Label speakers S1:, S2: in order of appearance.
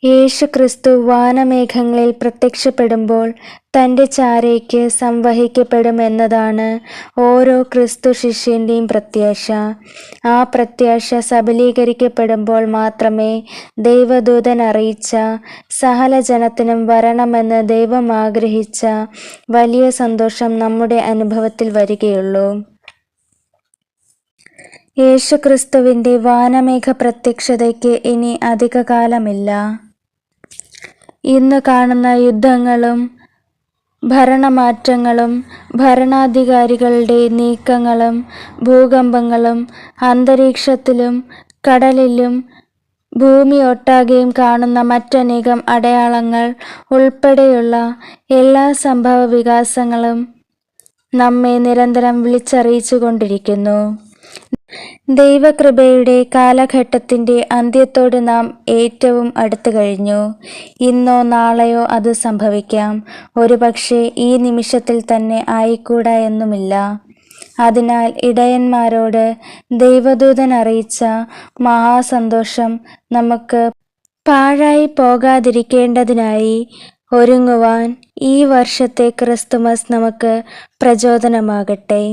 S1: യേശുക്രിസ്തു വാനമേഘങ്ങളിൽ പ്രത്യക്ഷപ്പെടുമ്പോൾ തൻ്റെ ചാരയ്ക്ക് സംവഹിക്കപ്പെടുമെന്നതാണ് ഓരോ ക്രിസ്തു ശിഷ്യൻ്റെയും പ്രത്യാശ. ആ പ്രത്യാശ സബലീകരിക്കപ്പെടുമ്പോൾ മാത്രമേ ദൈവദൂതൻ അറിയിച്ച സകല ജനത്തിനും വരണമെന്ന് ദൈവം ആഗ്രഹിച്ച വലിയ സന്തോഷം നമ്മുടെ അനുഭവത്തിൽ വരികയുള്ളൂ. യേശുക്രിസ്തുവിൻ്റെ വാനമേഘ പ്രത്യക്ഷതയ്ക്ക് ഇനി അധികകാലമില്ല. ഇന്ന് കാണുന്ന യുദ്ധങ്ങളും ഭരണമാറ്റങ്ങളും ഭരണാധികാരികളുടെ നീക്കങ്ങളും ഭൂകമ്പങ്ങളും അന്തരീക്ഷത്തിലും കടലിലും ഭൂമി ഒട്ടാകെയും കാണുന്ന മറ്റനേകം അടയാളങ്ങൾ ഉൾപ്പെടെയുള്ള എല്ലാ സംഭവ വികാസങ്ങളും നമ്മെ നിരന്തരം വിളിച്ചറിയിച്ചുകൊണ്ടിരിക്കുന്നു. ദൈവകൃപയുടെ കാലഘട്ടത്തിൻ്റെ അന്ത്യത്തോട് നാം ഏറ്റവും അടുത്തു കഴിഞ്ഞു. ഇന്നോ നാളെയോ അത് സംഭവിക്കാം. ഒരുപക്ഷേ ഈ നിമിഷത്തിൽ തന്നെ ആയിക്കൂടാ എന്നുമില്ല. അതിനാൽ ഇടയന്മാരോട് ദൈവദൂതൻ അറിയിച്ച മഹാസന്തോഷം നമുക്ക് പാഴായി പോകാതിരിക്കേണ്ടതിനായി ഒരുങ്ങുവാൻ ഈ വർഷത്തെ ക്രിസ്തുമസ് നമുക്ക് പ്രചോദനമാകട്ടെ.